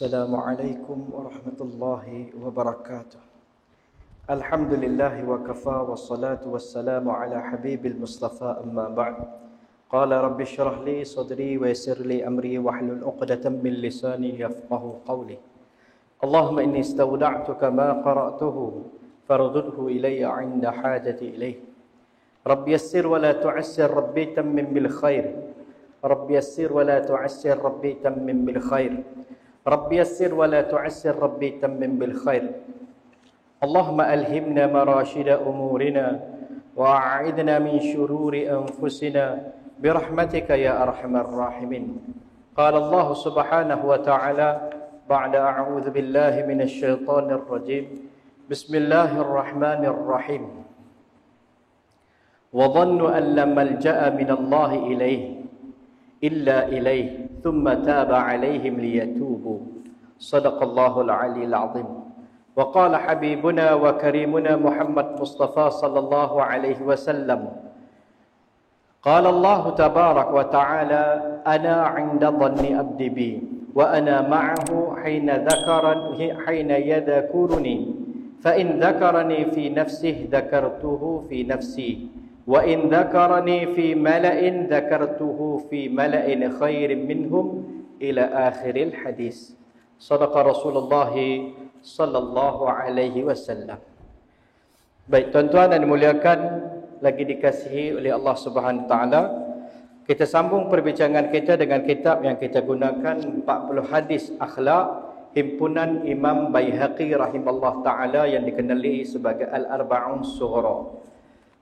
السلام عليكم ورحمة الله وبركاته. الحمد لله وكفى والصلاة والسلام على حبيب المصطفى أما بعد. قال رب اشرح لي صدري ويسر لي أمري واحلل عقدة من لساني يفقه قولي. اللهم إني استودعتك ما قرأته فردده إلي عند حاجتي إليه. رب يسر ولا تعسر ربي تمم بالخير. رب يسر ولا تعسر ربي تمم بالخير. رب يسر ولا تعسر ربي تمم بالخير. اللهم ألهمنا مراشد أمورنا وأعذنا من شرور أنفسنا برحمتك يا أرحم الراحمين. قال الله سبحانه وتعالى بعد أعوذ بالله من الشيطان الرجيم بسم الله الرحمن الرحيم وظنوا أن لا ملجأ من الله إليه إلا إليه ثم تاب عليهم ليتوبوا صدق الله العلي العظيم. وقال حبيبنا وكريمنا محمد مصطفى صلى الله عليه وسلم قال الله تبارك وتعالى أنا عند ظن عبدي بي وأنا معه حين يذكرني فإن ذكرني في نفسه ذكرته في نفسي وإن ذكرني في ملأ ذكرته في ملأ خير منهم إلى آخر الحديث. صدق رسول الله sallallahu alaihi wasallam. Baik tuan-tuan dan dimuliakan, lagi dikasihi oleh Allah Subhanahu taala, kita sambung perbincangan kita dengan kitab yang kita gunakan 40 hadis akhlak himpunan Imam Baihaqi rahimallahu taala yang dikenali sebagai Al-Arba'un Sughra.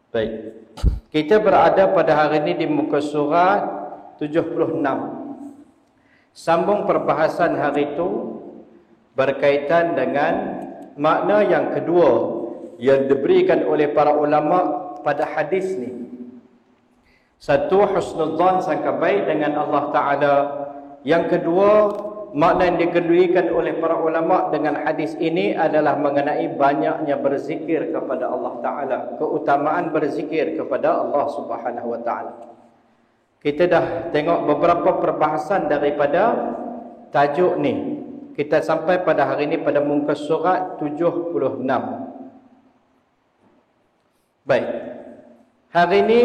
Baik. Kita berada pada hari ini di muka surat 76. Sambung perbahasan hari itu berkaitan dengan makna yang kedua yang diberikan oleh para ulama pada hadis ni. Satu, husnudzan, sangka baik dengan Allah Ta'ala. Yang kedua, makna yang diberikan oleh para ulama dengan hadis ini adalah mengenai banyaknya berzikir kepada Allah Ta'ala, keutamaan berzikir kepada Allah Subhanahu Wa Ta'ala. Kita dah tengok beberapa perbahasan daripada tajuk ni. Kita sampai pada hari ini pada muka surat 76. Baik. Hari ini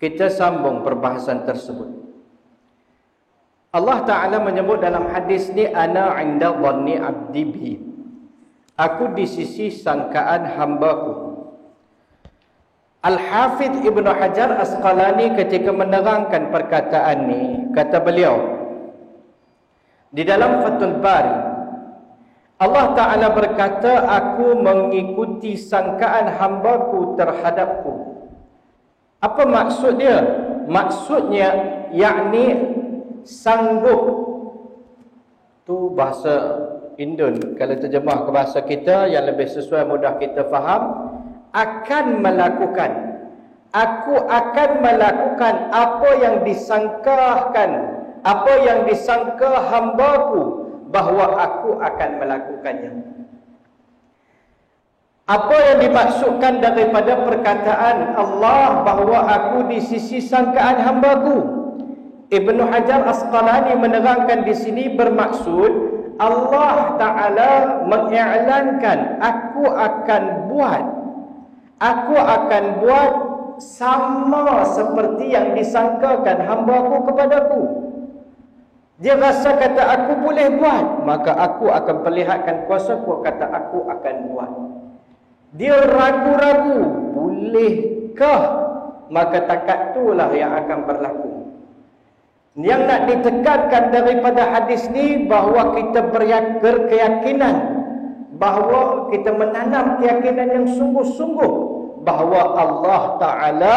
kita sambung perbahasan tersebut. Allah Ta'ala menyebut dalam hadis ni, Ana inda dhanni abdi bi. Aku di sisi sangkaan hambaku. Al-Hafidh Ibn Hajar Asqalani ketika menerangkan perkataan ni, kata beliau, di dalam Fathul Bari, Allah Ta'ala berkata, aku mengikuti sangkaan hambaku terhadapku. Apa maksud dia? Maksudnya, yakni sanggup. Tu bahasa Indon. Kalau terjemah ke bahasa kita yang lebih sesuai, mudah kita faham, akan melakukan. Aku akan melakukan apa yang disangkakan, apa yang disangka hambaku, bahawa aku akan melakukannya. Apa yang dimaksudkan daripada perkataan Allah bahawa aku di sisi sangkaan hambaku? Ibn Hajar Asqalani menerangkan di sini bermaksud Allah Ta'ala mengiklankan aku akan buat sama seperti yang disangkakan hambaku kepadaku. Dia rasa kata aku boleh buat, maka aku akan perlihatkan kuasaku, kata aku akan buat. Dia ragu-ragu, bolehkah? Maka takat itulah yang akan berlaku. Yang nak ditekankan daripada hadis ni bahawa kita berkeyakinan, bahawa kita menanam keyakinan yang sungguh-sungguh bahawa Allah Ta'ala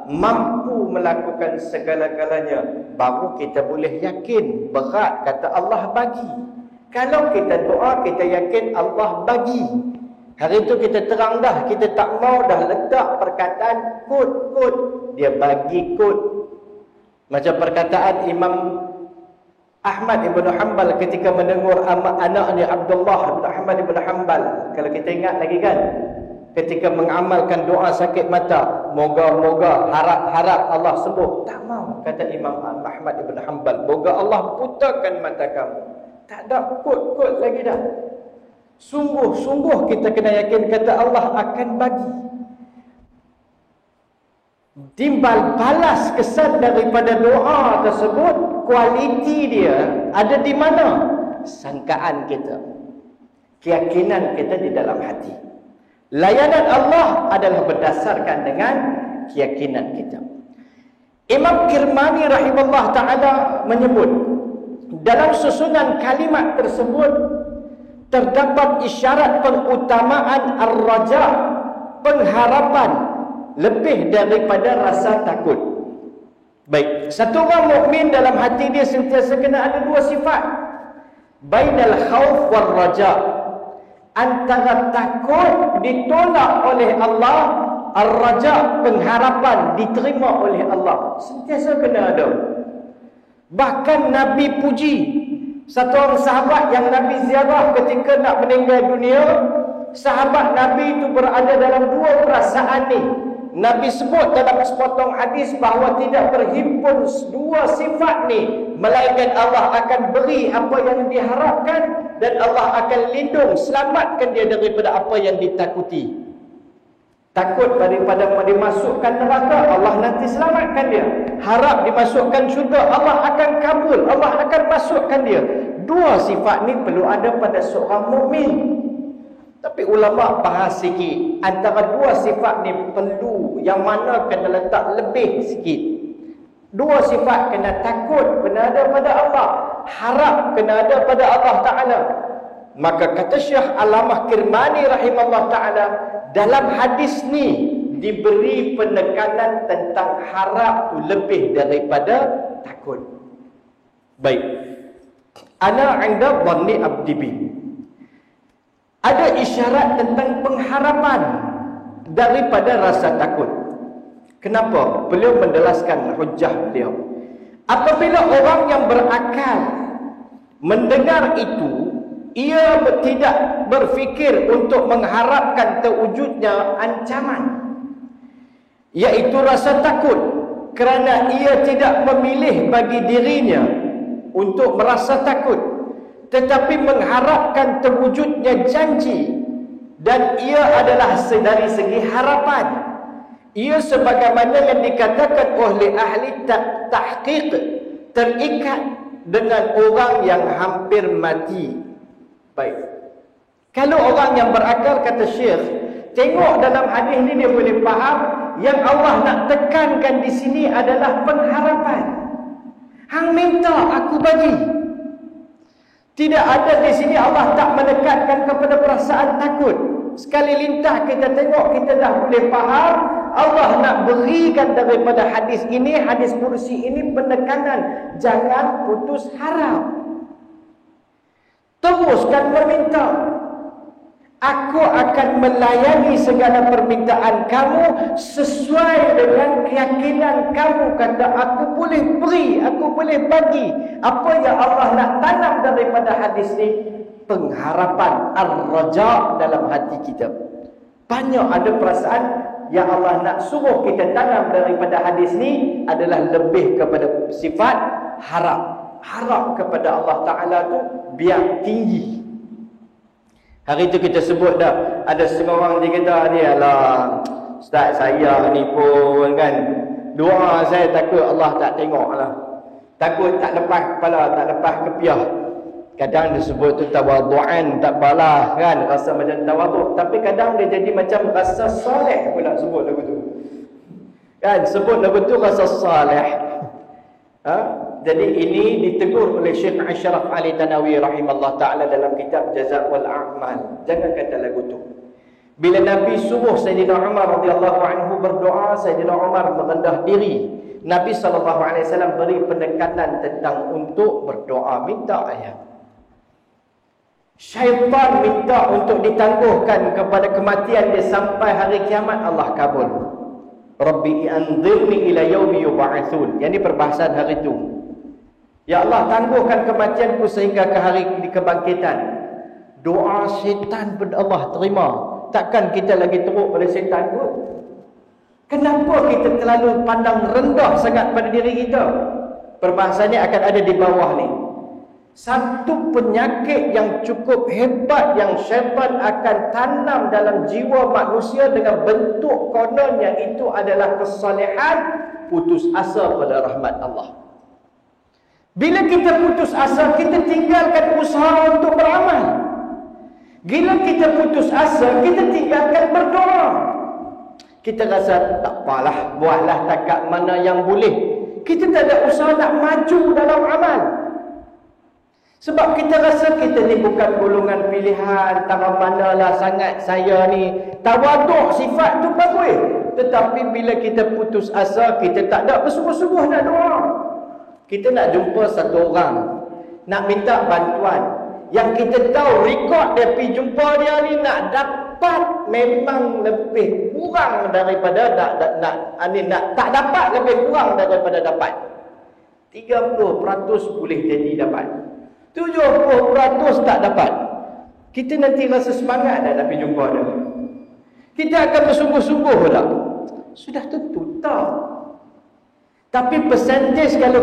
mampu melakukan segala-galanya, baru kita boleh yakin. Berat kata Allah bagi. Kalau kita doa, kita yakin Allah bagi. Hari itu kita terang dah, kita tak mau dah letak perkataan kod. Dia bagi kod. Macam perkataan Imam Ahmad Ibn Hanbal ketika mendengar anaknya Abdullah Ibn Ahmad Ibn Hanbal. Kalau kita ingat lagi kan, ketika mengamalkan doa sakit mata, moga-moga, harap-harap Allah sembuh. Tak mau, kata Imam Ahmad Ibn Hanbal, moga Allah butakan mata kamu. Tak ada kot-kot lagi dah. Sungguh-sungguh kita kena yakin kata Allah akan bagi. Timbal balas kesan daripada doa tersebut, kualiti dia ada di mana? Sangkaan kita, keyakinan kita di dalam hati. Layanan Allah adalah berdasarkan dengan keyakinan kita. Imam Kirmani rahimahullah ta'ala menyebut, dalam susunan kalimat tersebut terdapat isyarat pengutamaan ar-raja, pengharapan, lebih daripada rasa takut. Baik, satu orang mukmin dalam hati dia sentiasa kena ada dua sifat. Bainal khauf wal raja. Antara takut ditolak oleh Allah, ar-raja, pengharapan diterima oleh Allah. Sentiasa kena ada. Bahkan Nabi puji satu orang sahabat yang Nabi ziarah ketika nak meninggal dunia. Sahabat Nabi itu berada dalam dua perasaan ni. Nabi sebut dalam sepotong hadis bahawa tidak berhimpun dua sifat ni, melainkan Allah akan beri apa yang diharapkan dan Allah akan lindung, selamatkan dia daripada apa yang ditakuti. Takut daripada dimasukkan neraka, Allah nanti selamatkan dia. Harap dimasukkan syurga, Allah akan kabul, Allah akan masukkan dia. Dua sifat ni perlu ada pada seorang mukmin. Tapi ulama bahas sikit, antara dua sifat ni perlu yang mana kena letak lebih sikit. Dua sifat kena takut kena ada pada Allah, harap kena ada pada Allah Ta'ala. Maka kata Syekh Alamah Kirmani rahimahullah ta'ala, dalam hadis ni diberi penekanan tentang harap tu lebih daripada takut. Baik, ana anda dhanni abdi bi, ada isyarat tentang pengharapan daripada rasa takut. Kenapa? Beliau menjelaskan hujah beliau. Apabila orang yang berakal mendengar itu, ia tidak berfikir untuk mengharapkan terwujudnya ancaman, iaitu rasa takut, kerana ia tidak memilih bagi dirinya untuk merasa takut, tetapi mengharapkan terwujudnya janji, dan ia adalah dari segi harapan. Ia sebagaimana yang dikatakan oleh ahli tahqiq, terikat dengan orang yang hampir mati. Baik, kalau orang yang berakal, kata Syekh, tengok dalam hadis ni dia boleh faham yang Allah nak tekankan di sini adalah pengharapan. Hang minta aku bagi. Tidak ada di sini Allah tak menekatkan kepada perasaan takut. Sekali lintah kita tengok, kita dah boleh faham Allah nak berikan daripada hadis ini, hadis kursi ini, penekanan jangan putus harap. Teruskan meminta. Aku akan melayani segala permintaan kamu sesuai dengan keyakinan kamu. Kata aku boleh beri, aku boleh bagi. Apa yang Allah nak tanam daripada hadis ni? Pengharapan, ar-raja dalam hati kita. Banyak ada perasaan yang Allah nak suruh kita tanam daripada hadis ni adalah lebih kepada sifat harap. Harap kepada Allah Ta'ala tu biar tinggi. Hari tu kita sebut dah, ada setengah orang dia kata ni, alah Ustaz saya ni pun kan, doa saya takut Allah tak tengok lah, takut tak lepas kepala, tak lepas kepiah. Kadang dia sebut tu tawadu'an, tak balah kan, rasa macam tawaduk, tapi kadang dia jadi macam rasa soleh pula sebut lagu tu kan, sebut lagu tu rasa soleh. Jadi ini ditegur oleh Syekh Ashraf Ali Tanawi rahimahullah ta'ala dalam kitab Jazaa wal A'mal. Jangan kata lagu tu. Bila Nabi suruh Sayyidina Umar radhiyallahu anhu berdoa, Sayyidina Umar merendah diri. Nabi SAW beri penekanan tentang untuk berdoa, minta ayat. Syaitan minta untuk ditangguhkan kepada kematian dia sampai hari kiamat, Allah kabul. Rabbi anzirni ila yaumi yub'atsun. Yang ini perbahasan hari itu. Ya Allah, tangguhkan kematianku sehingga ke hari kebangkitan. Doa syaitan pun Allah terima. Takkan kita lagi teruk pada syaitan pun? Kenapa kita terlalu pandang rendah sangat pada diri kita? Perbahasannya akan ada di bawah ni. Satu penyakit yang cukup hebat yang syaitan akan tanam dalam jiwa manusia dengan bentuk konon yang itu adalah kesalehan, putus asa pada rahmat Allah. Bila kita putus asa, kita tinggalkan usaha untuk beramal. Bila kita putus asa, kita tinggalkan berdoa. Kita rasa tak apalah, buatlah takat mana yang boleh. Kita tak ada usaha nak maju dalam amal. Sebab kita rasa kita ni bukan golongan pilihan, tak manalah sangat saya ni. Tawaduk sifat tu bagus. Tetapi bila kita putus asa, kita tak ada bersungguh-sungguh nak doa. Kita nak jumpa satu orang, nak minta bantuan. Yang kita tahu rekod dia pergi jumpa dia ni nak dapat memang lebih kurang daripada tak dapat lebih kurang daripada dapat. 30% boleh jadi dapat. 70% tak dapat. Kita nanti rasa semangat nak pergi jumpa dia. Kita akan bersungguh-sungguh tak? Sudah tentu tak. Tapi persentage kalau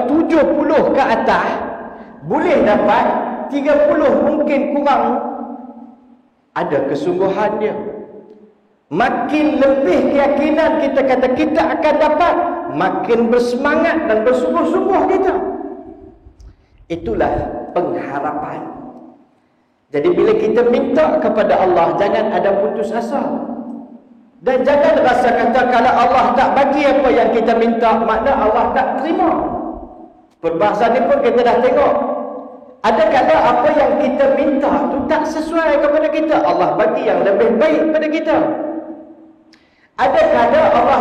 70 ke atas boleh dapat, 30 mungkin kurang, ada kesungguhan dia. Makin lebih keyakinan kita kata kita akan dapat, makin bersemangat dan bersungguh-sungguh kita. Itulah pengharapan. Jadi bila kita minta kepada Allah, jangan ada putus asa. Dan jangan rasa kata kalau Allah tak bagi apa yang kita minta, makna Allah tak terima. Perbahasan ni pun kita dah tengok. Ada kala apa yang kita minta tu tak sesuai kepada kita, Allah bagi yang lebih baik kepada kita. Ada kala Allah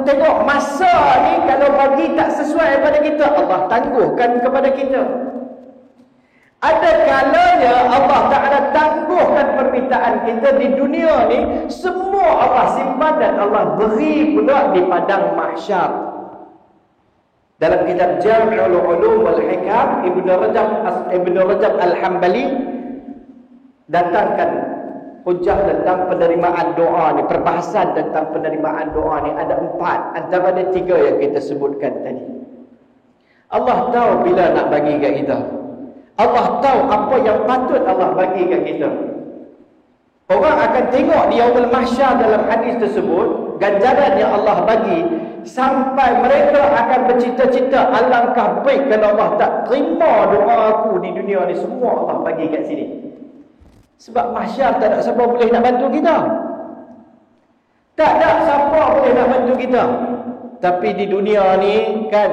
tengok masa ni kalau bagi tak sesuai kepada kita, Allah tangguhkan kepada kita. Ada kalanya Allah Ta'ala tangguhkan permintaan kita di dunia ni, semua Allah simpan dan Allah beri pula di padang mahsyar. Dalam kitab Jami'ul Ulum wal Hikam, Ibn Rajab Al-Hambali datangkan hujah tentang penerimaan doa ni, perbahasan tentang penerimaan doa ni ada 4, antara ada 3 yang kita sebutkan tadi. Allah tahu bila nak bagi kat kita. Allah tahu apa yang patut Allah bagi kat kita. Orang akan tengok di Yaumul Mahsyar dalam hadis tersebut, ganjaran yang Allah bagi, sampai mereka akan bercita-cita alangkah baik kalau Allah tak terima doa aku di dunia ni, semua Allah bagi kat sini. Sebab mahsyar tak ada siapa boleh nak bantu kita. Tak ada siapa boleh nak bantu kita. Tapi di dunia ni kan,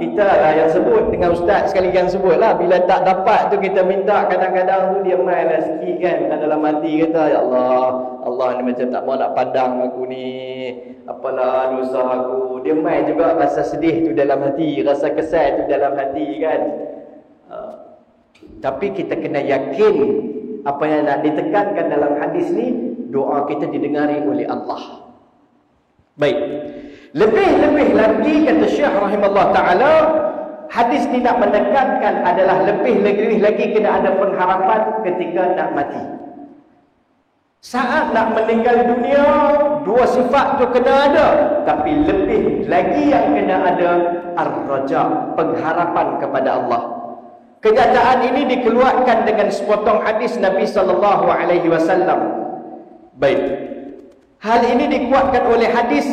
kita lah yang sebut, dengan ustaz sekali kan sebut lah, bila tak dapat tu kita minta, kadang-kadang tu dia main lah sikit kan, dan dalam hati kata, ya Allah, Allah ni macam tak mau nak pandang aku ni, apalah dosa aku. Dia main juga rasa sedih tu dalam hati, rasa kesal tu dalam hati kan. Tapi kita kena yakin apa yang nak ditekankan dalam hadis ni, doa kita didengari oleh Allah. Baik. Lebih-lebih lagi kata Syekh rahimahullah ta'ala, hadis ni nak menekankan adalah lebih lagi kena ada pengharapan ketika nak mati. Saat nak meninggal dunia, 2 sifat tu kena ada. Tapi lebih lagi yang kena ada ar-raja, pengharapan kepada Allah. Kenyataan ini dikeluarkan dengan sepotong hadis Nabi SAW. Baik. Hal ini dikuatkan oleh hadis,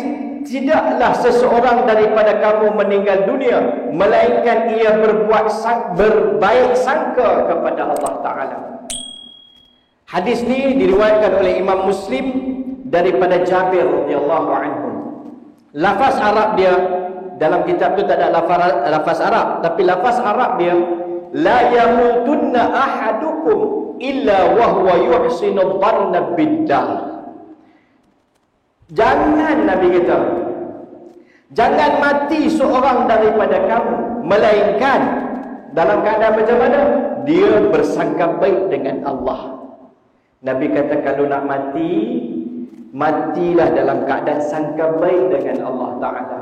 tidaklah seseorang daripada kamu meninggal dunia melainkan ia berbaik sangka kepada Allah Ta'ala. Hadis ni diriwayatkan oleh Imam Muslim daripada Jabir radhiyallahu anhu. Lafaz Arab dia dalam kitab tu tak ada lafaz Arab, tapi lafaz Arab dia, la yamutunna ahadukum illa wa huwa yuhsinu dhanna billah. Jangan, Nabi kata, jangan mati seorang daripada kamu melainkan dalam keadaan macam mana? Dia bersangka baik dengan Allah. Nabi kata kalau nak mati, matilah dalam keadaan sangka baik dengan Allah Ta'ala.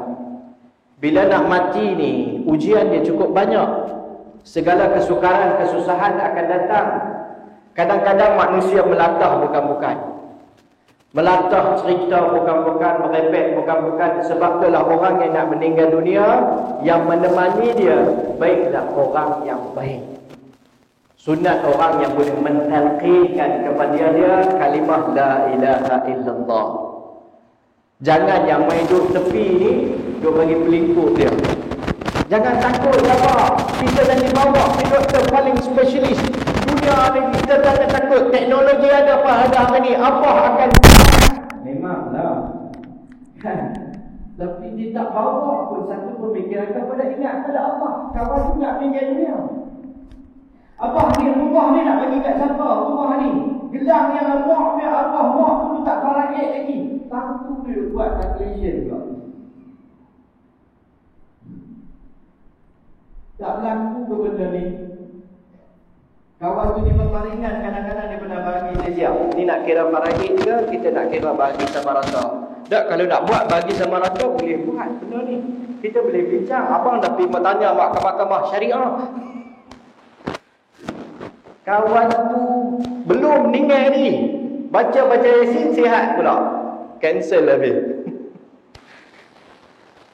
Bila nak mati ni, ujian dia cukup banyak. Segala kesukaran, kesusahan akan datang. Kadang-kadang manusia melatah bukan-bukan. Melatah cerita bukan-bukan, merepek bukan. Sebab itulah orang yang nak meninggal dunia, yang menemani dia baiklah orang yang baik. Sunat orang yang boleh mentalqinkan kepada dia kalimah la ilaha illallah. Jangan yang main duduk tepi ni, duduk bagi pelingkup dia. Jangan takut, sabar. Kita dah dibawa ke doktor paling spesialis dunia ni. Kita jangan takut. Teknologi ada apa ada hari ni, apa akan memanglah kan. Tapi dia tak bawa pun satu pemikiran kepada ingat pada Allah. Kawan tu nak meninggal dunia. Apa ni rumah ni nak bagi kat siapa? Rumah ni gelang yang Allah biar Allah Allah tu tak faraid lagi. Tentu dia buat calculation juga. Tak berlaku ke benda ni. Kawan tu ni berparingan kadang-kadang dia pernah bagi dia siap. Ni nak kira faraid ke kita nak kira bagi sama rata? Tak, kalau nak buat bagi sama rata boleh buat benda ni. Kita boleh bincang. Abang dah pergi bertanya mahkamah syariah. Kawan tu belum meninggal ni, baca-baca Yasin sihat pula. Cancel habis.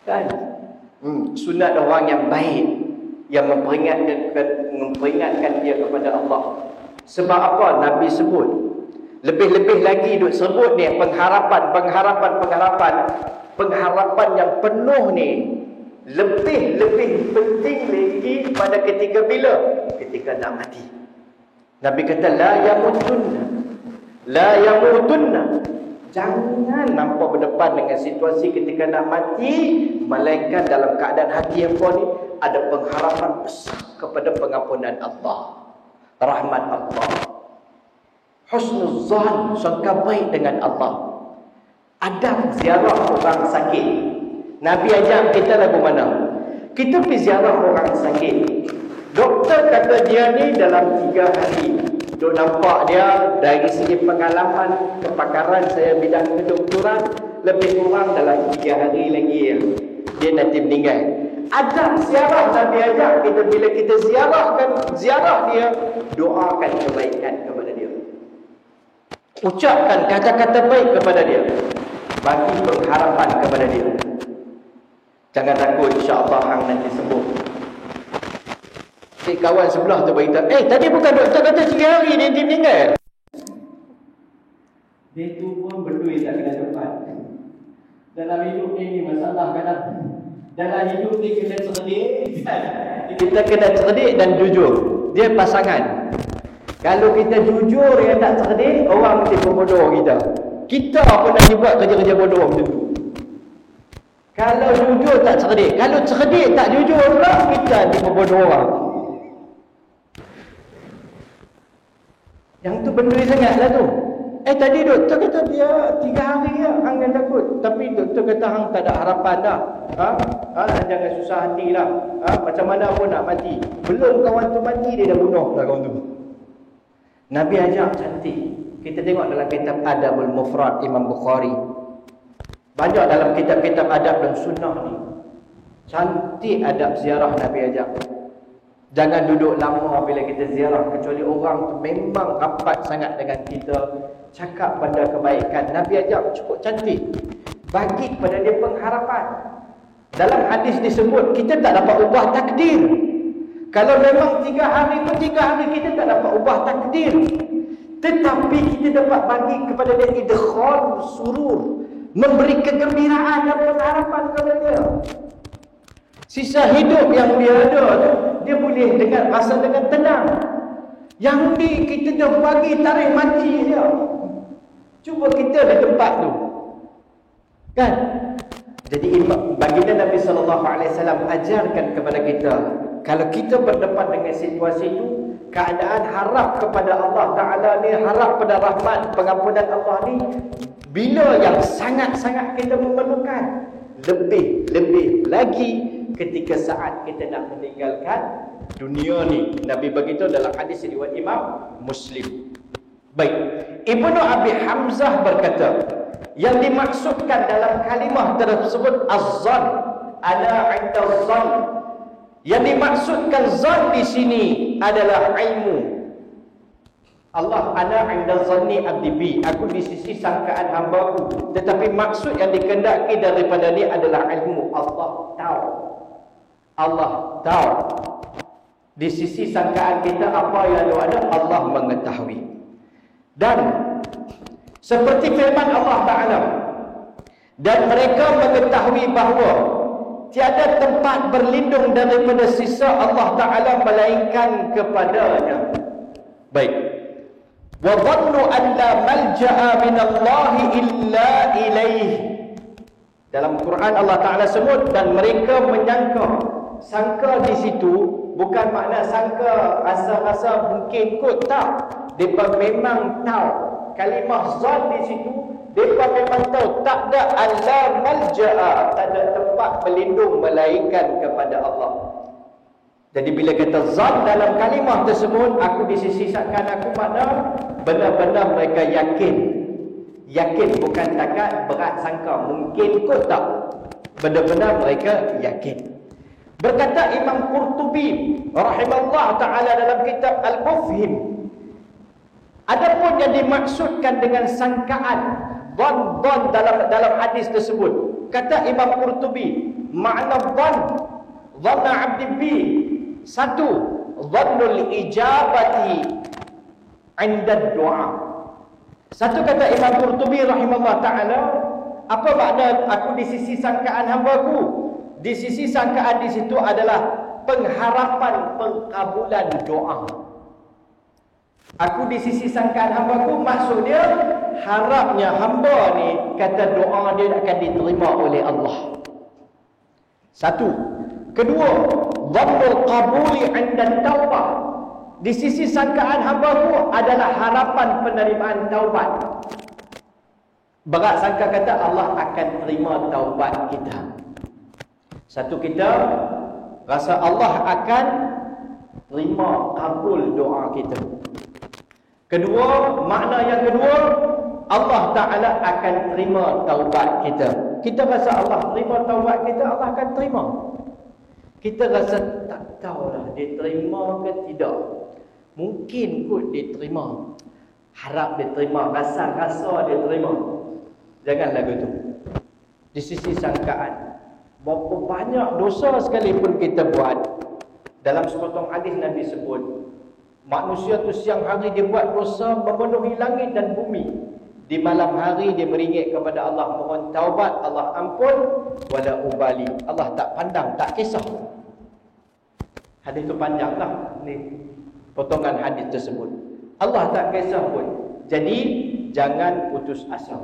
Kan? Sunat orang yang baik, yang memperingatkan dia kepada Allah. Sebab apa Nabi sebut? Lebih-lebih lagi duk sebut ni pengharapan yang penuh ni. Lebih-lebih penting lagi pada ketika bila? Ketika nak mati. Nabi kata la yamutunna. Jangan nampak berdepan dengan situasi ketika nak mati melainkan dalam keadaan hati yang ni ada pengharapan besar kepada pengampunan Allah, rahmat Allah, husnuzan, sangka baik dengan Allah. Adab ziarah orang sakit. Nabi ajak kita lagu mana? Kita pergi ziarah orang sakit. Doktor kata dia ni dalam 3 hari. Duk nampak dia dari segi pengalaman, kepakaran saya bidang kedoktoran, lebih kurang dalam 3 hari lagi ya. Dia nanti meninggal. Ajak ziarah Nabi ajak kita, bila kita ziarah dia, doakan kebaikan kepada dia. Ucapkan kata-kata baik kepada dia. Bagi pengharapan kepada dia. Jangan takut, insya-Allah hang nanti sembuh. Si kawan sebelah tu beritahu, tadi bukan doktor kata 3 hari dia meninggal. Dia tu pun berdui tak kena cepat. Dalam hidup ni masalah kadang. Dalam hidup ni kena cerdik. Kita kena cerdik dan jujur. Dia pasangan. Kalau kita jujur yang tak cerdik, orang mesti bodoh kita. Kita pun nak buat kerja-kerja bodoh macam tu. Kalau jujur tak cerdik, kalau cerdik tak jujur pula, kita ni bodoh orang. Yang tu bendui sangatlah tu. Tadi doktor kata dia 3 hari ya, hang jangan takut. Tapi doktor kata hang tak ada harapan dah. Jangan susah hatilah. Macam mana pun nak mati. Belum kawan tu mati dia dah bunuh dah kawan tu. Nabi ajak cantik. Kita tengok dalam kitab Adabul Mufrad Imam Bukhari. Banyak dalam kitab-kitab adab dan sunnah ni. Cantik adab ziarah Nabi ajak. Jangan duduk lama bila kita ziarah, kecuali orang tu memang rapat sangat dengan kita, cakap benda kebaikan. Nabi ajak cukup cantik. Bagi kepada dia pengharapan. Dalam hadis disebut, kita tak dapat ubah takdir. Kalau memang 3 hari pun 3 hari kita tak dapat ubah takdir. Tetapi kita dapat bagi kepada dia idkhal surur, memberi kegembiraan dan pengharapan kepada dia. Sisa hidup yang dia ada tu, dia boleh rasa dengan tenang. Yang ni kita dah bagi tarikh mati dia. Cuba kita di tempat tu. Kan? Jadi baginda Nabi SAW ajarkan kepada kita, kalau kita berdepan dengan situasi itu, keadaan harap kepada Allah Ta'ala ni, harap pada rahmat pengampunan Allah ni, bila yang sangat-sangat kita memerlukan, lebih lagi ketika saat kita nak meninggalkan dunia ni. Nabi begitu dalam hadis riwayat Imam Muslim. Baik, Ibnu Abi Hamzah berkata, yang dimaksudkan dalam kalimah tersebut az-zan, ana 'inda az-zan. Yang dimaksudkan zan di sini adalah ilmu. Allah ana 'inda zanni 'abdi bi, aku di sisi sangkaan hamba-Ku. Tetapi maksud yang dikehendaki daripada ni adalah ilmu. Allah tahu. Allah tahu. Di sisi sangkaan kita apa yang ada, Allah mengetahui. Dan seperti firman Allah Ta'ala, dan mereka mengetahui bahawa tiada tempat berlindung daripada sisa Allah Ta'ala melainkan kepadanya. Baik. Wa dhannu an la malja'a min Allah illa ilaih. Dalam Quran Allah Ta'ala sebut, dan mereka menyangka, sangka di situ bukan makna sangka rasa-rasa mungkin kot, tak. Mereka memang tahu. Kalimah zon di situ, mereka memang tahu tak ada alla malja'a, tak ada tempat berlindung melainkan kepada Allah. Jadi bila kata zat dalam kalimah tersebut, aku di sisi sangkaan aku, makna benar-benar mereka yakin. Yakin, bukan takat berat sangka mungkin kot, tak. Benar-benar mereka yakin. Berkata Imam Qurtubi rahimahullah ta'ala dalam kitab Al-Mufhim, adapun yang dimaksudkan dengan sangkaan dhan dalam hadis tersebut, kata Imam Qurtubi, makna dhanna 'abdi bi, satu, dhannul ijabati 'inda du'a. Satu, kata Imam Qurtubi rahimahullah ta'ala, apa makna aku di sisi sangkaan hamba-Ku? Di sisi sangkaan di situ adalah pengharapan pengkabulan doa. Aku di sisi sangkaan hamba-Ku, maksud dia harapnya hamba ni kata doa dia akan diterima oleh Allah. Satu. Kedua, dhannul qabuli 'inda taubah. Di sisi sangkaan hamba-Ku adalah harapan penerimaan taubat. Berat sangka kata Allah akan terima taubat kita. Satu, kita rasa Allah akan terima kabul doa kita. Kedua, makna yang kedua, Allah Ta'ala akan terima taubat kita. Kita rasa Allah terima taubat kita, Allah akan terima. Kita rasa tak tahulah dia terima ke tidak. Mungkin kot dia terima. Harap dia terima, rasa-rasa dia terima. Jangan lagu tu. Di sisi sangkaan, berapa banyak dosa sekalipun kita buat. Dalam sepotong hadis Nabi sebut, manusia tu siang hari dia buat dosa memenuhi langit dan bumi. Di malam hari dia meringik kepada Allah, mohon taubat, Allah ampun, wala ubali. Allah tak pandang, tak kisah. Hadis tu panjanglah ni potongan hadis tersebut. Allah tak kisah pun. Jadi jangan putus asa.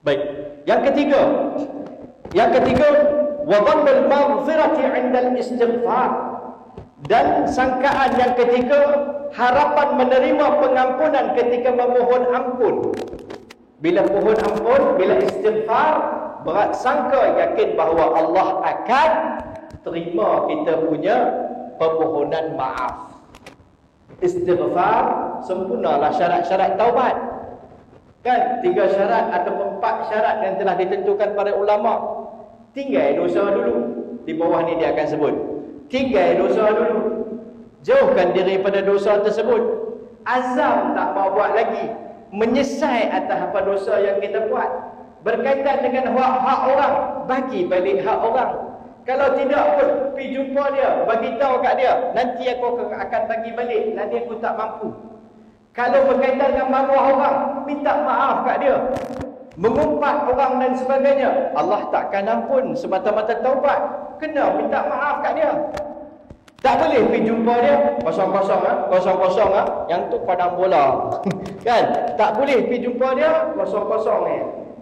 Baik. Yang ketiga, wa dhannul maghfirati 'inda al-istighfar. Dan sangkaan yang ketiga, harapan menerima pengampunan ketika memohon ampun. Bila mohon ampun, bila istighfar, berat sangka yakin bahawa Allah akan terima kita punya permohonan maaf. Istighfar sempurnalah syarat-syarat taubat. Kan 3 syarat atau 4 syarat yang telah ditentukan para ulama. Tinggal dosa dulu. Di bawah ni dia akan sebut. Tinggal dosa dulu. Jauhkan diri pada dosa tersebut. Azam tak mau buat lagi. Menyesal atas apa dosa yang kita buat. Berkaitan dengan hak orang, bagi balik hak orang. Kalau tidak pun, pergi jumpa dia, bagi tahu kat dia, nanti aku akan bagi balik, nanti aku tak mampu. Kalau berkaitan dengan maruah orang, minta maaf kat dia. Mengumpat orang dan sebagainya, Allah takkan ampun semata-mata taubat. Kena minta maaf kat dia. Tak boleh pergi jumpa dia kosong-kosong yang tu padang bola. Kan? Tak boleh pergi jumpa dia kosong-kosong ni.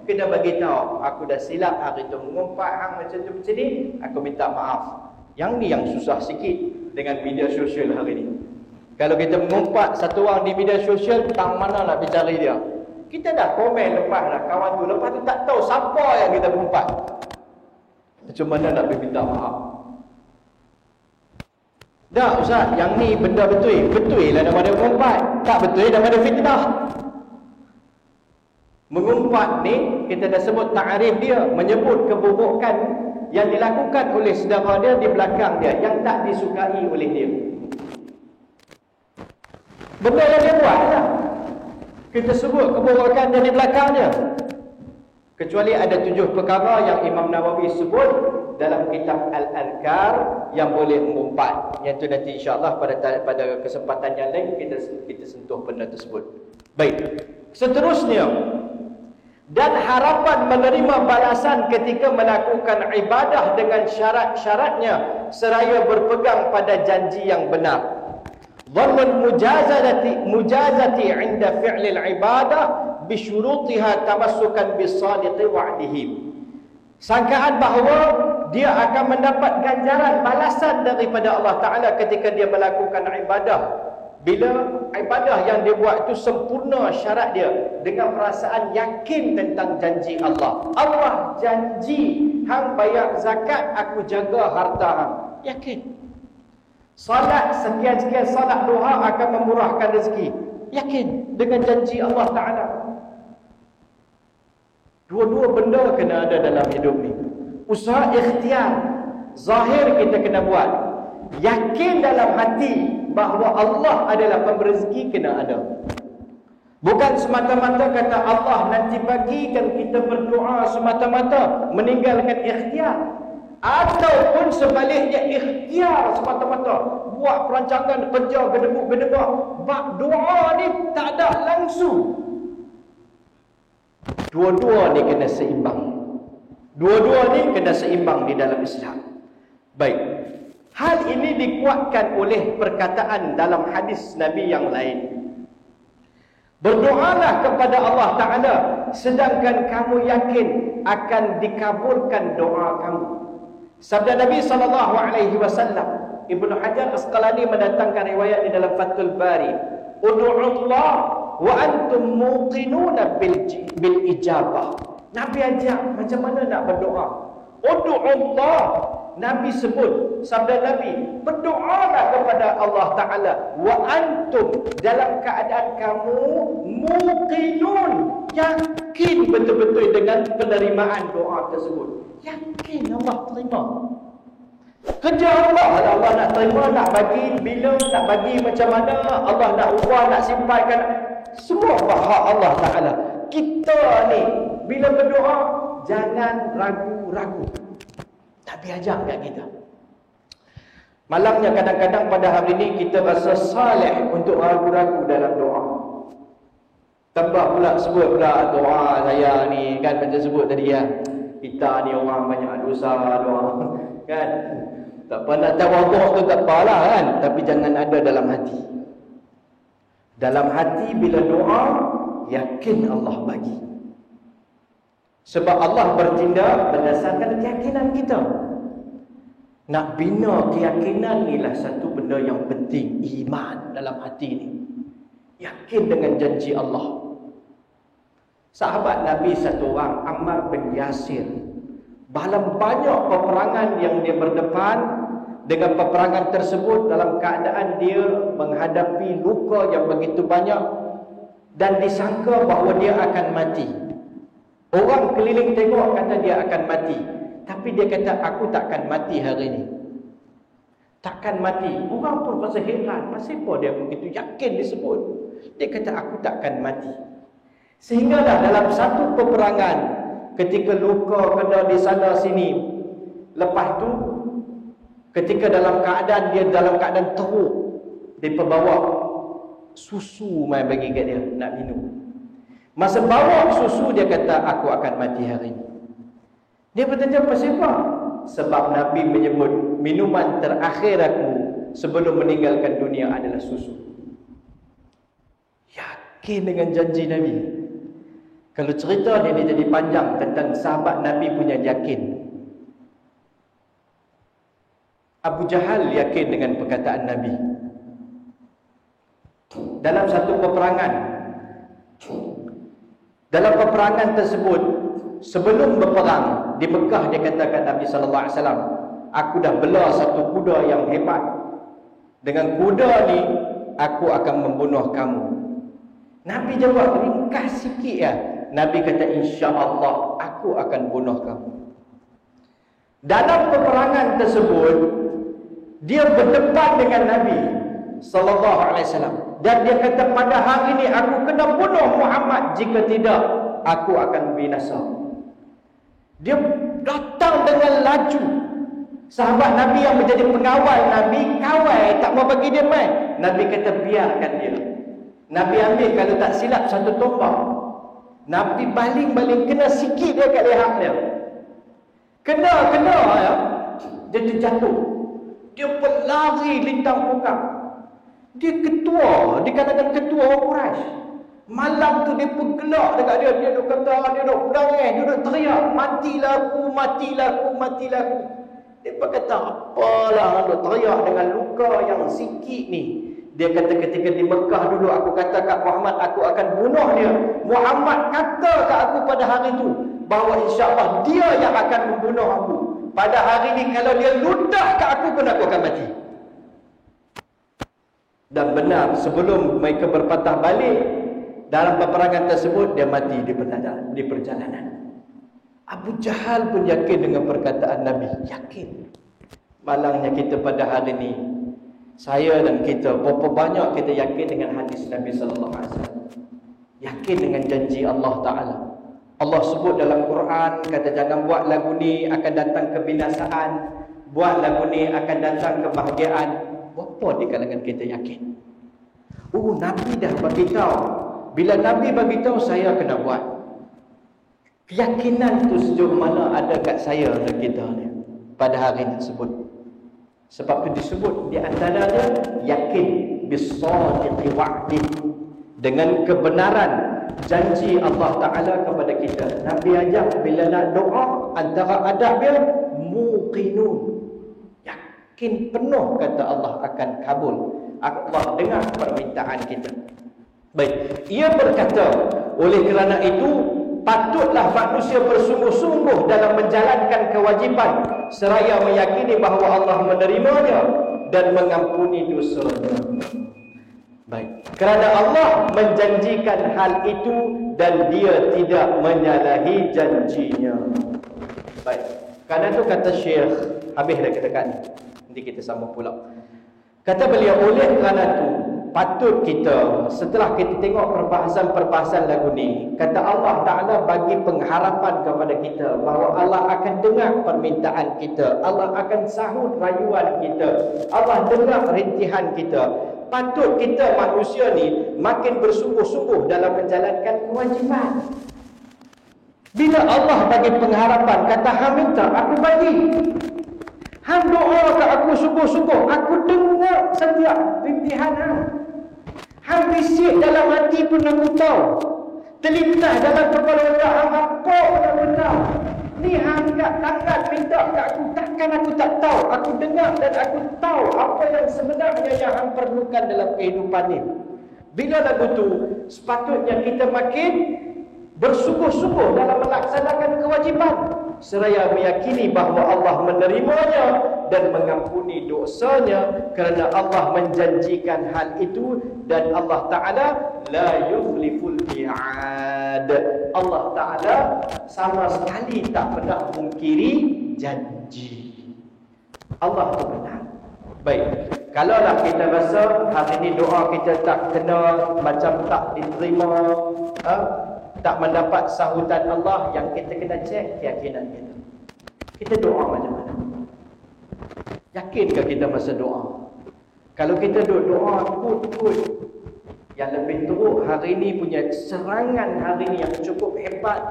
Kena bagi tahu, aku dah silap hari tu mengumpat hang macam tu macam ni, aku minta maaf. Yang ni yang susah sikit dengan media sosial hari ni. Kalau kita mengumpat satu orang di media sosial, tang mana nak dicari dia? Kita dah komen lepas dah kawan tu, lepas tu tak tahu siapa yang kita mengumpat. Macam mana nak minta maaf? Dah Ustaz, yang ni benda betul. Betul lah daripada mengumpat. Tak betul daripada fitnah. Mengumpat ni, kita dah sebut ta'arif dia, menyebut keburukan yang dilakukan oleh saudara dia di belakang dia, yang tak disukai oleh dia. Benda yang dia buat lah. Kita sebut keburukan yang di belakangnya. Kecuali ada 7 perkara yang Imam Nawawi sebut dalam kitab Al-Adhkar yang boleh mengumpat. Yang itu nanti insya-Allah pada kesempatan yang lain kita sentuh benda tersebut. Baik. Seterusnya, dan harapan menerima balasan ketika melakukan ibadah dengan syarat-syaratnya seraya berpegang pada janji yang benar. Dhanul mujazati 'inda fi'lil ibadah bi syurutiha tamassukan bis sadiqi wa'dihi. Sangkaan bahawa dia akan mendapat ganjaran balasan daripada Allah Taala ketika dia melakukan ibadah. Bila ibadah yang dia buat itu sempurna syarat dia dengan perasaan yakin tentang janji Allah. Allah janji hang bayar zakat, aku jaga harta hang. Yakin. Salat sekian-sekian salat duha akan memurahkan rezeki. Yakin dengan janji Allah Taala. Dua-dua benda kena ada dalam hidup ni. Usaha ikhtiar zahir kita kena buat. Yakin dalam hati bahawa Allah adalah pemberi rezeki kena ada. Bukan semata-mata kata Allah nanti bagikan, kita berdoa semata-mata meninggalkan ikhtiar. Ataupun sebaliknya ikhtiar semata-mata buat perancangan kerja gedebuk-gedebak, bab doa ni tak ada langsung. Dua-dua ni kena seimbang. Dua-dua ni kena seimbang di dalam Islam. Baik. Hal ini dikuatkan oleh perkataan dalam hadis Nabi yang lain. Berdoalah kepada Allah Ta'ala sedangkan kamu yakin akan dikabulkan doa kamu. Sabda Nabi SAW, Ibnu Hajar Asqalani mendatangkan riwayat di dalam Fathul Bari. Udu'ullah wa antum muqinuna bil ijabah. Nabi ajak macam mana nak berdoa. Udu'ullah. Nabi sebut, sabda Nabi, berdoalah kepada Allah Ta'ala wa antum, dalam keadaan kamu muqinun, yakin betul-betul dengan penerimaan doa tersebut. Yakin Allah terima. Kerja Allah, Allah nak terima, nak bagi bila, nak bagi macam mana, Allah nak ubah, nak simpankan, semua hak Allah Ta'ala. Kita ni bila berdoa jangan ragu-ragu. Nabi ajak kat kita. Malangnya kadang-kadang pada hari ini kita rasa saleh untuk ragu-ragu dalam doa. Tambah pula sebut pula doa saya ni kan, macam sebut tadi ya. Kita ni orang banyak dosa doa kan. Tak apa nak tawaduk tu tak apalah kan, tapi jangan ada dalam hati. Dalam hati bila doa yakin Allah bagi. Sebab Allah bertindak berdasarkan keyakinan kita. Nak bina keyakinan inilah satu benda yang penting. Iman dalam hati ni. Yakin dengan janji Allah. Sahabat Nabi satu orang, Ammar bin Yasir. Dalam banyak peperangan yang dia berdepan, dengan peperangan tersebut dalam keadaan dia menghadapi luka yang begitu banyak dan disangka bahawa dia akan mati. Orang keliling tengok kata dia akan mati. Tapi dia kata aku takkan mati hari ini. Takkan mati. Orang pun rasa heran. Pasal apa dia begitu yakin disebut. Dia kata aku takkan mati. Sehinggalah dalam satu peperangan, ketika luka kena di sana sini, lepas tu ketika dalam keadaan teruk, dia bawa susu mai bagi kat dia nak minum. Masa bawa susu dia kata aku akan mati hari ini. Dia bertanya pasal apa? Sebab Nabi menyebut minuman terakhir aku sebelum meninggalkan dunia adalah susu. Yakin dengan janji Nabi. Kalau cerita dia jadi panjang tentang sahabat Nabi punya yakin. Abu Jahal yakin dengan perkataan Nabi. Dalam satu peperangan, dalam peperangan tersebut, sebelum berperang di Mekah, dia katakan Nabi SAW, aku dah bela satu kuda yang hebat. Dengan kuda ni aku akan membunuh kamu. Nabi jawab, ringkas sikit ya. Nabi kata, insya-Allah aku akan bunuh kamu. Dalam peperangan tersebut, dia berdepan dengan Nabi sallallahu alaihi wasallam. Dan dia kata pada hari ini aku kena bunuh Muhammad, jika tidak aku akan binasa. Dia datang dengan laju. Sahabat Nabi yang menjadi pengawal Nabi kawal, tak mau bagi dia main. Nabi kata biarkan dia. Nabi ambil kalau tak silap satu tombak. Nabi baling-baling kena sikit dia kat leher dia. Kena ya. Dia terjatuh. Dia berlari lintang punggang. Dia ketua, di kalangan ketua orang Quraisy. Malam tu dia bergelak dekat dia. Dia duk kata, dia duk berangis, dia duk teriak, matilah aku, matilah aku, matilah aku. Dia berkata, apalah duk teriak dengan luka yang sikit ni. Dia kata ketika di Mekah dulu aku kata kat Muhammad aku akan bunuh dia. Muhammad kata kat aku pada hari itu bahawa insya-Allah dia yang akan membunuh aku. Pada hari ini kalau dia ludah kat aku pun aku akan mati. Dan benar, sebelum mereka berpatah balik dalam peperangan tersebut, dia mati di perjalanan. Abu Jahal pun yakin dengan perkataan Nabi. Yakin. Malangnya kita pada hari ini, saya dan kita, berapa banyak kita yakin dengan hadis Nabi sallallahu alaihi wasallam. Yakin dengan janji Allah Ta'ala. Allah sebut dalam Quran, kata jangan buat lagu ni akan datang kebinasaan, buat lagu ni akan datang kebahagiaan. Berapa di kalangan kita yakin? Nabi dah bagi tahu. Bila Nabi bagi tahu, saya kena buat. Keyakinan tu sejauh mana ada kat saya dan kita ni pada hari tersebut. Sebab itu disebut di antaranya yakin bis-sadiqi wa'di, dengan kebenaran janji Allah Ta'ala kepada kita. Nabi ajak bila nak doa, antara adab dia muqinun, yakin penuh kata Allah akan kabul, Allah dengar permintaan kita. Baik, ia berkata, oleh kerana itu patutlah manusia bersungguh-sungguh dalam menjalankan kewajipan seraya meyakini bahawa Allah menerimanya dan mengampuni dosanya. Baik, kerana Allah menjanjikan hal itu dan dia tidak menyalahi janjinya. Baik, kerana itu kata Syekh, habis dah kita kan, nanti kita sambung pula. Kata beliau, oleh kerana itu patut kita, setelah kita tengok perbahasan-perbahasan lagu ni, kata Allah Ta'ala bagi pengharapan kepada kita bahawa Allah akan dengar permintaan kita, Allah akan sahut rayuan kita, Allah dengar rintihan kita. Patut kita manusia ni makin bersungguh-sungguh dalam menjalankan kewajipan. Bila Allah bagi pengharapan, kata hang minta, aku bagi. Hang doa ke aku sungguh-sungguh, aku dengar setiap rintihan hang. Hang bisik dalam hati pun aku tahu. Terlintas dalam kepala otak hang apa pun aku tahu. Ni hang kat tangan minta kat aku, takkan aku tak tahu. Aku dengar dan aku tahu apa yang sebenarnya yang hang perlukan dalam kehidupan ni. Bila lagu tu, sepatutnya kita makin bersungguh-sungguh dalam melaksanakan kewajipan seraya meyakini bahawa Allah menerimanya dan mengampuni dosanya, kerana Allah menjanjikan hal itu dan Allah Ta'ala la yukhliful mi'ad. Allah Ta'ala sama sekali tak pernah mungkiri janji. Allah itu benar. Baik, kalaulah kita rasa hari ini doa kita tak kena, macam tak diterima, tak mendapat sahutan Allah, yang kita kena cek keyakinan kita. Kita doa macam mana? Yakinkah kita masa doa? Kalau kita doa kut-kut, yang lebih teruk hari ini punya serangan hari ini yang cukup hebat.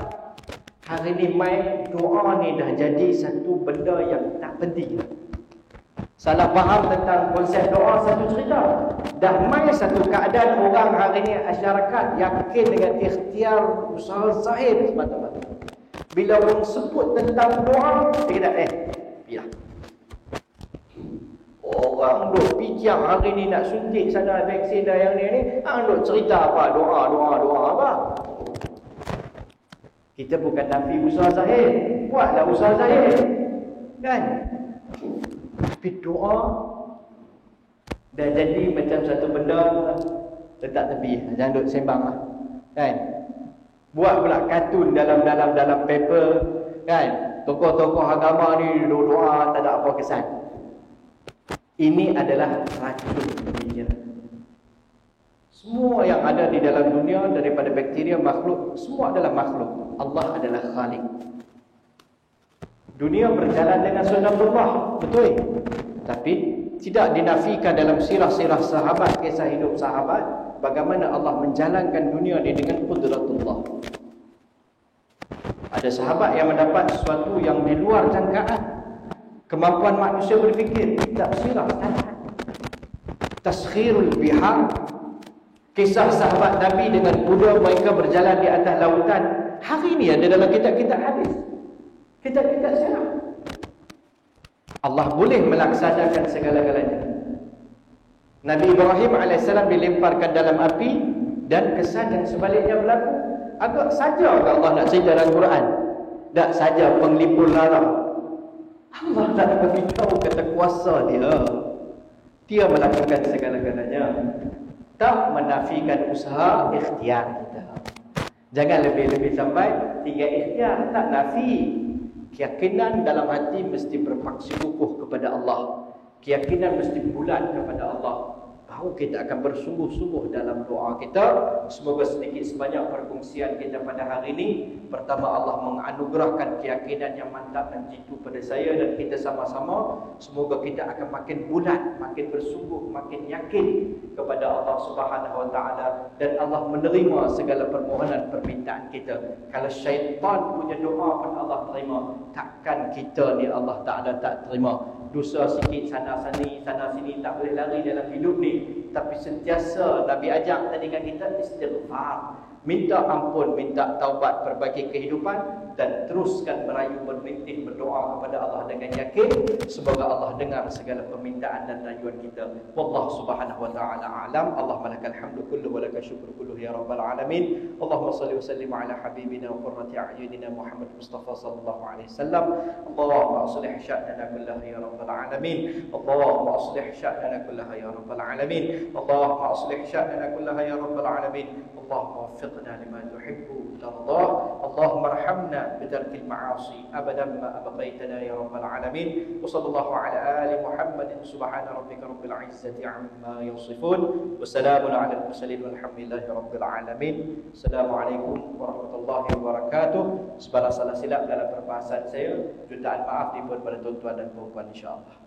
Hari ini main doa ni dah jadi satu benda yang tak penting. Salah faham tentang konsep doa satu cerita. Dah main satu keadaan orang hari ini masyarakat yakin dengan ikhtiar usaha zahir semata-mata. Bila orang sebut tentang doa, dia kata biar. Orang duk fikir hari ni nak suntik sana vaksin dah yang ni, duk cerita apa doa apa. Kita bukan nafi usaha zahir, buatlah usaha zahir. Kan? Tapi doa dah jadi macam satu benda letak tepi, jangan duk sembang lah. Kan? Buat pula kartun dalam paper, kan? Tokoh-tokoh agama ni doa tak ada apa kesan. Ini adalah racun pemikiran. Semua yang ada di dalam dunia, daripada bakteria, makhluk, semua adalah makhluk. Allah adalah Khalik. Dunia berjalan dengan sunnatullah, betul. Tapi tidak dinafikan dalam sirah-sirah sahabat, kisah hidup sahabat, bagaimana Allah menjalankan dunia ini dengan qudratullah. Ada sahabat yang mendapat sesuatu yang di luar jangkaan kemampuan manusia berfikir. Tidak sirah, taskhirul bihar. Kisah sahabat Nabi dengan kuda mereka berjalan di atas lautan. Hari ini ada dalam kitab-kitab hadis, kitab-kitab sirah. Allah boleh melaksanakan segala-galanya. Nabi Ibrahim AS dilemparkan dalam api dan kesan yang sebaliknya berlaku. Agak saja Allah nak cerita dalam Quran. Tak saja penglipur lara. Allah nak beritahu kata kuasa dia. Dia melakukan segala-galanya. Tak menafikan usaha ikhtiar kita. Jangan lebih-lebih sampai tinggal ikhtiar, tak nafi. Keyakinan dalam hati mesti berpaksi kukuh kepada Allah. Keyakinan mesti bulat kepada Allah. Baru kita akan bersungguh-sungguh dalam doa kita. Semoga sedikit sebanyak perkongsian kita pada hari ini. Pertama, Allah menganugerahkan keyakinan yang mantap dan jitu pada saya dan kita sama-sama. Semoga kita akan makin bulat, makin bersungguh, makin yakin kepada Allah Subhanahu Wa Taala, dan Allah menerima segala permohonan permintaan kita. Kalau syaitan punya doa pun Allah terima, takkan kita ni Allah Taala tak terima. Dosa sikit sana-sini, sana-sini tak boleh lari dalam hidup ni. Tapi sentiasa Nabi ajak tadi kan kita istighfar. Minta ampun, minta taubat, perbaiki kehidupan dan teruskan merayu, bermerintih, berdoa kepada Allah dengan yakin. Semoga Allah dengar segala permintaan dan rayuan kita. Wallahu subhanahu wa ta'ala a'lam. Allahumma lakal hamdu kullu wa lakal syukru kullu ya rabbal alamin. Allahumma salli wa sallim ala habibina wa qurrati a'yunina Muhammad Mustafa sallallahu alaihi wasallam. Allahumma aslih sya'nana kullaha ya rabbal alamin. Allahumma aslih sya'nana kullaha ya rabbal alamin. Allahumma aslih sya'nana kullaha ya rabbal alamin. Allahumma وفقنا لما تحب وترضاه. اللهم ارحمنا بترك المعاصي ابدا ما ابقيتنا يا رب العالمين. وصلى الله على ال محمد. سبحان ربك رب العزه عما يصفون وسلام على المرسلين والحمد لله رب العالمين. السلام عليكم warahmatullahi wabarakatuh. Sebalas salah silap dalam perbahasan saya, jutaan maaf dibuat pada tuan-tuan dan puan-puan insya-Allah.